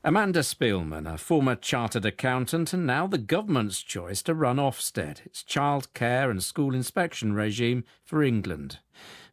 Amanda Spielman, a former chartered accountant and now the government's choice to run Ofsted, its childcare and school inspection regime for England.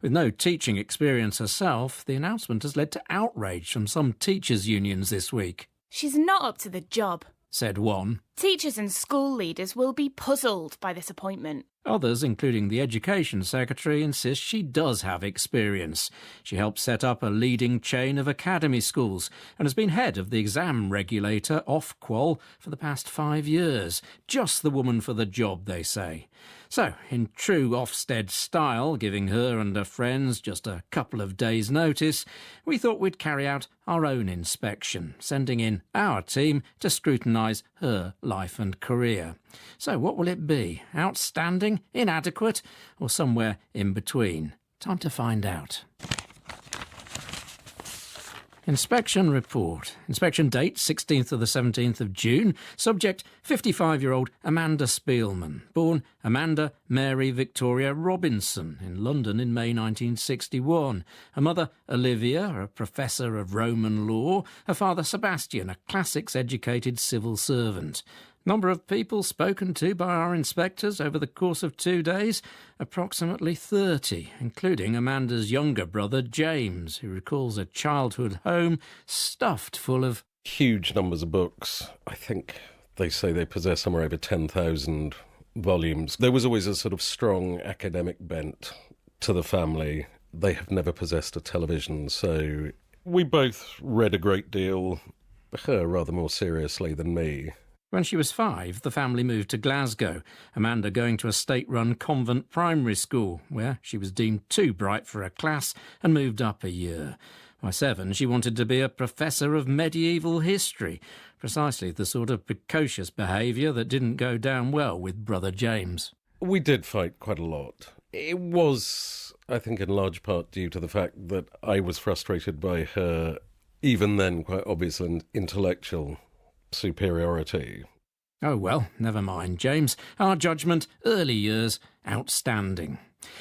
With no teaching experience herself, the announcement has led to outrage from some teachers' unions this week. She's not up to the job, said one. Teachers and school leaders will be puzzled by this appointment. Others, including the Education Secretary, insist she does have experience. She helped set up a leading chain of academy schools and has been head of the exam regulator, Ofqual, for the past 5 years. Just the woman for the job, they say. So, in true Ofsted style, giving her and her friends just a couple of days' notice, we thought we'd carry out our own inspection, sending in our team to scrutinise her life and career. So what will it be? Outstanding, inadequate, or somewhere in between? Time to find out. Inspection report. Inspection date 16th to the 17th of June. Subject 55-year-old Amanda Spielman, born Amanda Mary Victoria Robinson in London in May 1961. Her mother Olivia, a professor of Roman law. Her father Sebastian, a classics-educated civil servant. Number of people spoken to by our inspectors over the course of 2 days? Approximately 30, including Amanda's younger brother James, who recalls a childhood home stuffed full of huge numbers of books. I think they say they possess somewhere over 10,000 volumes. There was always a sort of strong academic bent to the family. They have never possessed a television, so we both read a great deal, her rather more seriously than me. When she was 5, the family moved to Glasgow, Amanda going to a state-run convent primary school, where she was deemed too bright for her class and moved up a year. By 7, she wanted to be a professor of medieval history, precisely the sort of precocious behaviour that didn't go down well with brother James. We did fight quite a lot. It was, I think, in large part due to the fact that I was frustrated by her, even then, quite obvious and intellectual superiority. Oh well, never mind, James. Our judgment, early years, outstanding.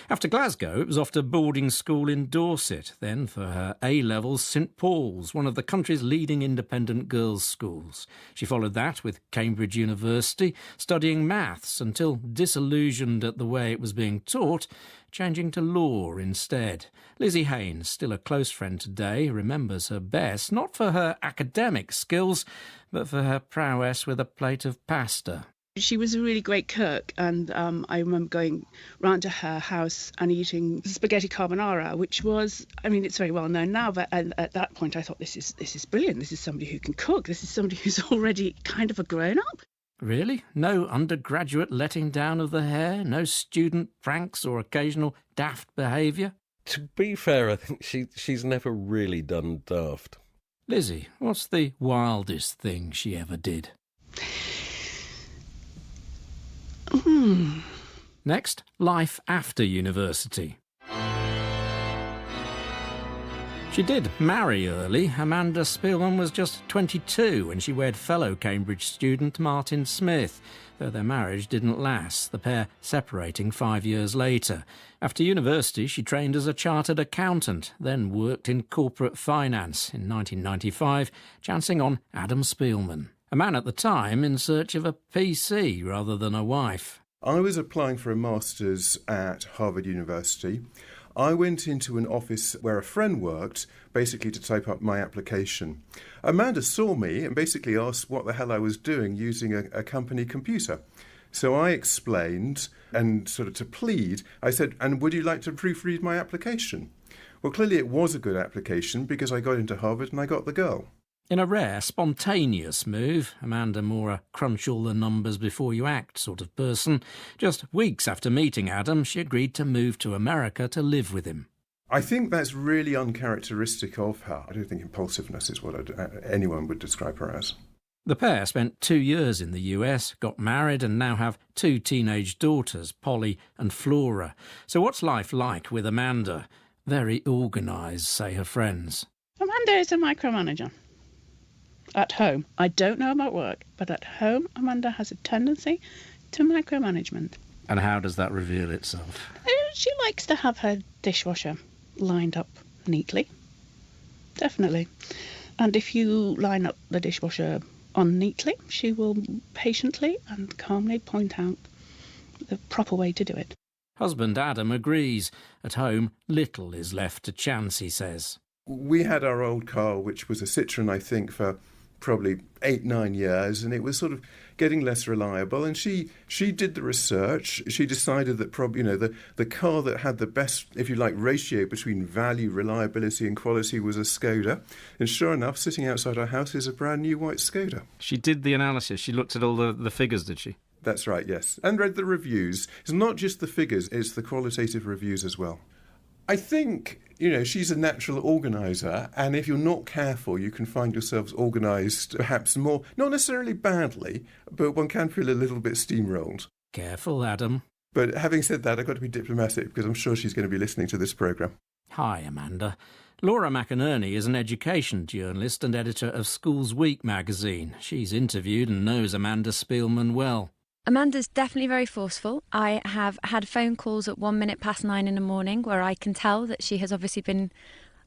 After Glasgow, it was off to boarding school in Dorset, then for her A-levels, St Paul's, one of the country's leading independent girls' schools. She followed that with Cambridge University, studying maths until, disillusioned at the way it was being taught, changing to law instead. Lizzie Haynes, still a close friend today, remembers her best, not for her academic skills, but for her prowess with a plate of pasta. She was a really great cook, and I remember going round to her house and eating spaghetti carbonara, which was, I mean, it's very well known now, but at that point I thought, this is brilliant. This is somebody who can cook. This is somebody who's already kind of a grown-up. Really? No undergraduate letting down of the hair? No student pranks or occasional daft behaviour? To be fair, I think she's never really done daft. Lizzie, what's the wildest thing she ever did? Next, life after university. She did marry early. Amanda Spielman was just 22 when she wed fellow Cambridge student Martin Smith, though their marriage didn't last, the pair separating 5 years later. After university, she trained as a chartered accountant, then worked in corporate finance in 1995, chancing on Adam Spielman, a man at the time in search of a PC rather than a wife. I was applying for a master's at Harvard University. I went into an office where a friend worked, basically to type up my application. Amanda saw me and basically asked what the hell I was doing using a company computer. So I explained, and sort of to plead, I said, and would you like to proofread my application? Well, clearly it was a good application because I got into Harvard and I got the girl. In a rare, spontaneous move, Amanda more a crunch all the numbers before you act sort of person, just weeks after meeting Adam, she agreed to move to America to live with him. I think that's really uncharacteristic of her. I don't think impulsiveness is what anyone would describe her as. The pair spent 2 years in the US, got married and now have 2 teenage daughters, Polly and Flora. So what's life like with Amanda? Very organised, say her friends. Amanda is a micromanager. At home, I don't know about work, but at home, Amanda has a tendency to micromanagement. And how does that reveal itself? She likes to have her dishwasher lined up neatly. Definitely. And if you line up the dishwasher on neatly, she will patiently and calmly point out the proper way to do it. Husband Adam agrees. At home, little is left to chance, he says. We had our old car, which was a Citroen, I think, for probably 8-9 years, and it was sort of getting less reliable. And she did the research. She decided that probably, the car that had the best, if you like, ratio between value, reliability and quality was a Skoda. And sure enough, sitting outside our house is a brand new white Skoda. She did the analysis. She looked at all the figures, did she? That's right, yes. And read the reviews. It's not just the figures, it's the qualitative reviews as well. I think, she's a natural organiser, and if you're not careful, you can find yourselves organised perhaps more, not necessarily badly, but one can feel a little bit steamrolled. Careful, Adam. But having said that, I've got to be diplomatic because I'm sure she's going to be listening to this programme. Hi, Amanda. Laura McInerney is an education journalist and editor of Schools Week magazine. She's interviewed and knows Amanda Spielman well. Amanda's definitely very forceful. I have had phone calls at 9:01 in the morning where I can tell that she has obviously been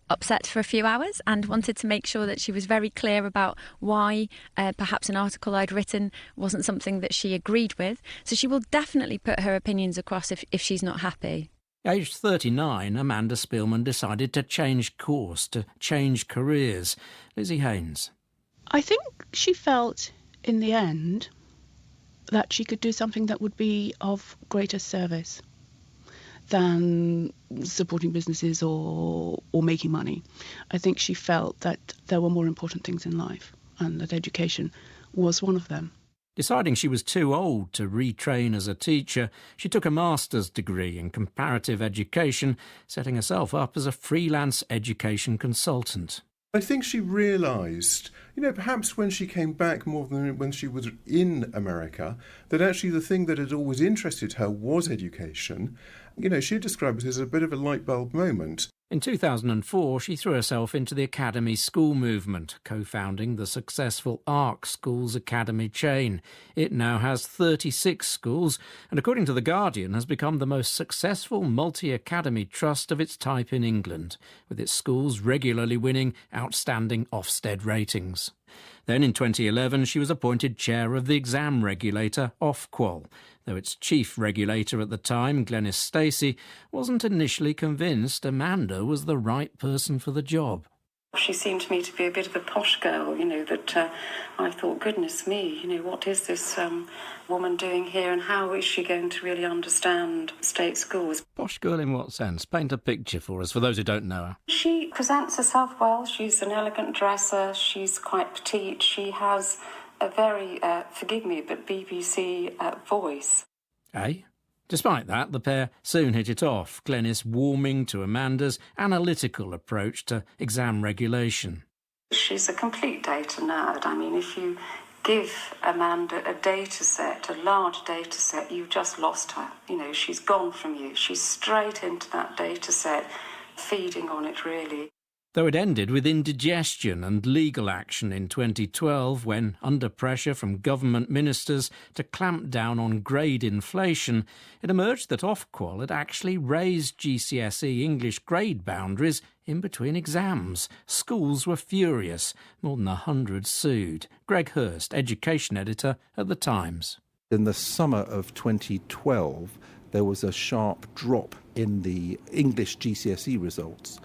upset for a few hours and wanted to make sure that she was very clear about why perhaps an article I'd written wasn't something that she agreed with. So she will definitely put her opinions across if she's not happy. Aged 39, Amanda Spielman decided to change course, to change careers. Lizzie Haynes. I think she felt in the end that she could do something that would be of greater service than supporting businesses or making money. I think she felt that there were more important things in life and that education was one of them. Deciding she was too old to retrain as a teacher, she took a master's degree in comparative education, setting herself up as a freelance education consultant. I think she realised, perhaps when she came back more than when she was in America, that actually the thing that had always interested her was education. She described it as a bit of a light bulb moment. In 2004, she threw herself into the Academy school movement, co-founding the successful ARC Schools Academy chain. It now has 36 schools and, according to The Guardian, has become the most successful multi-academy trust of its type in England, with its schools regularly winning outstanding Ofsted ratings. Then in 2011, she was appointed chair of the exam regulator, Ofqual, though its chief regulator at the time, Glenys Stacey, wasn't initially convinced Amanda was the right person for the job. She seemed to me to be a bit of a posh girl, that I thought, goodness me, what is this woman doing here and how is she going to really understand state schools? Posh girl in what sense? Paint a picture for us, for those who don't know her. She presents herself well. She's an elegant dresser. She's quite petite. She has a very, forgive me, but BBC voice. Eh? Despite that, the pair soon hit it off, Glenys warming to Amanda's analytical approach to exam regulation. She's a complete data nerd. I mean, if you give Amanda a data set, a large data set, you've just lost her. She's gone from you. She's straight into that data set, feeding on it, really. Though it ended with indigestion and legal action in 2012 when, under pressure from government ministers to clamp down on grade inflation, it emerged that Ofqual had actually raised GCSE English grade boundaries in between exams. Schools were furious. More than 100 sued. Greg Hurst, education editor at The Times. In the summer of 2012, there was a sharp drop in the English GCSE results.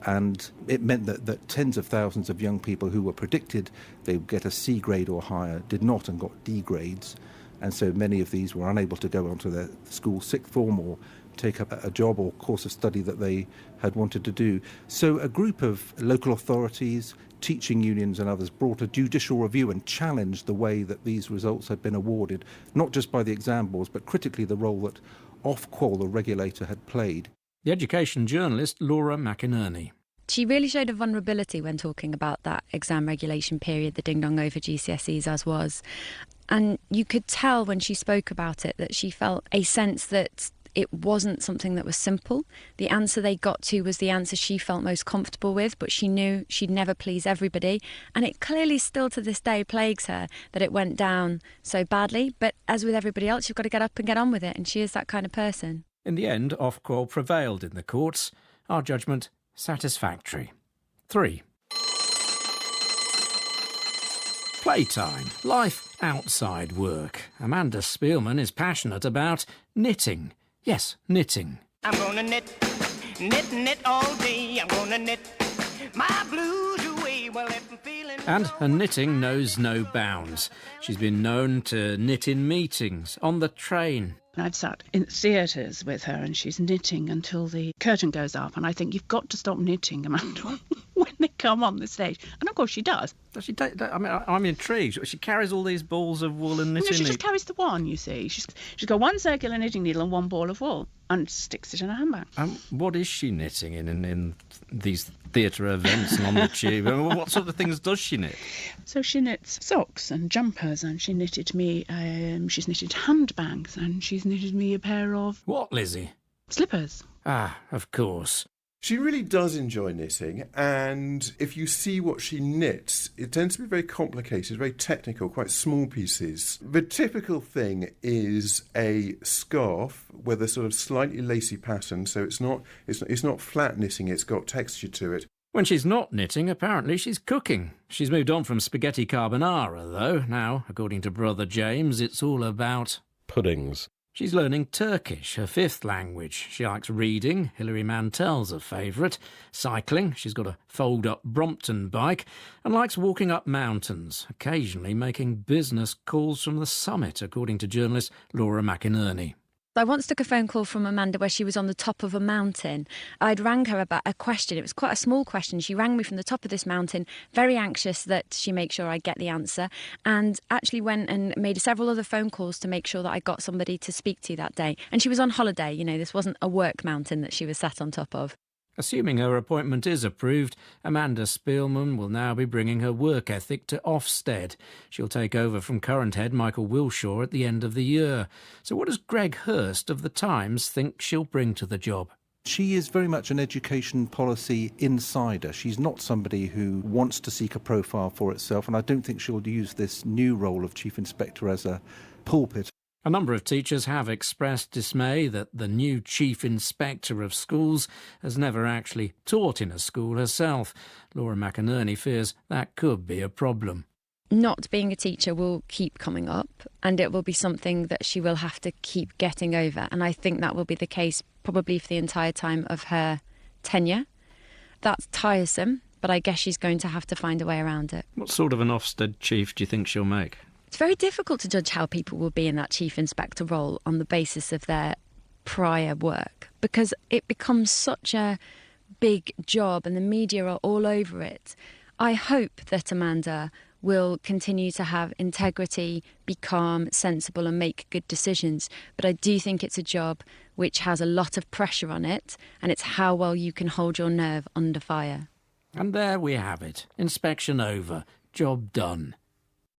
And it meant that tens of thousands of young people who were predicted they would get a C grade or higher did not and got D grades. And so many of these were unable to go on to their school sixth form or take up a job or course of study that they had wanted to do. So a group of local authorities, teaching unions and others brought a judicial review and challenged the way that these results had been awarded, not just by the exam boards, but critically the role that Ofqual, the regulator, had played. The education journalist Laura McInerney. She really showed a vulnerability when talking about that exam regulation period, the ding-dong over GCSEs as was. And you could tell when she spoke about it that she felt a sense that it wasn't something that was simple. The answer they got to was the answer she felt most comfortable with, but she knew she'd never please everybody. And it clearly still to this day plagues her that it went down so badly. But as with everybody else, you've got to get up and get on with it. And she is that kind of person. In the end, Ofqual prevailed in the courts. Our judgment, satisfactory. 3. Playtime, life outside work. Amanda Spielman is passionate about knitting. Yes, knitting. I'm gonna knit all day. I'm gonna knit my blues away. Well, if I'm feeling... And her knitting knows no bounds. She's been known to knit in meetings, on the train. I've sat in theatres with her and she's knitting until the curtain goes up, and I think you've got to stop knitting, Amanda, when they come on the stage. And of course she does. Does she I'm intrigued. She carries all these balls of wool and knitting. No, she just carries the one, you see. She's got one circular knitting needle and one ball of wool and sticks it in her handbag. What is she knitting in these theatre events and on the tube? What sort of things does she knit? So she knits socks and jumpers, and she knitted me, she's knitted handbags, and she's knitted me a pair of... What, Lizzie? Slippers. Ah, of course. She really does enjoy knitting, and if you see what she knits, it tends to be very complicated, very technical, quite small pieces. The typical thing is a scarf with a sort of slightly lacy pattern, so it's not flat knitting, it's got texture to it. When she's not knitting, apparently she's cooking. She's moved on from spaghetti carbonara, though. Now, according to brother James, it's all about... Puddings. She's learning Turkish, her fifth language. She likes reading, Hilary Mantel's her favourite, cycling, she's got a fold-up Brompton bike, and likes walking up mountains, occasionally making business calls from the summit, according to journalist Laura McInerney. I once took a phone call from Amanda where she was on the top of a mountain. I'd rang her about a question. It was quite a small question. She rang me from the top of this mountain, very anxious that she make sure I get the answer, and actually went and made several other phone calls to make sure that I got somebody to speak to that day. And she was on holiday, this wasn't a work mountain that she was sat on top of. Assuming her appointment is approved, Amanda Spielman will now be bringing her work ethic to Ofsted. She'll take over from current head Michael Wilshaw at the end of the year. So what does Greg Hurst of The Times think she'll bring to the job? She is very much an education policy insider. She's not somebody who wants to seek a profile for itself, and I don't think she'll use this new role of Chief Inspector as a pulpit. A number of teachers have expressed dismay that the new Chief Inspector of Schools has never actually taught in a school herself. Laura McInerney fears that could be a problem. Not being a teacher will keep coming up, and it will be something that she will have to keep getting over. And I think that will be the case probably for the entire time of her tenure. That's tiresome, but I guess she's going to have to find a way around it. What sort of an Ofsted chief do you think she'll make? It's very difficult to judge how people will be in that chief inspector role on the basis of their prior work, because it becomes such a big job and the media are all over it. I hope that Amanda will continue to have integrity, be calm, sensible and make good decisions. But I do think it's a job which has a lot of pressure on it, and it's how well you can hold your nerve under fire. And there we have it. Inspection over. Job done.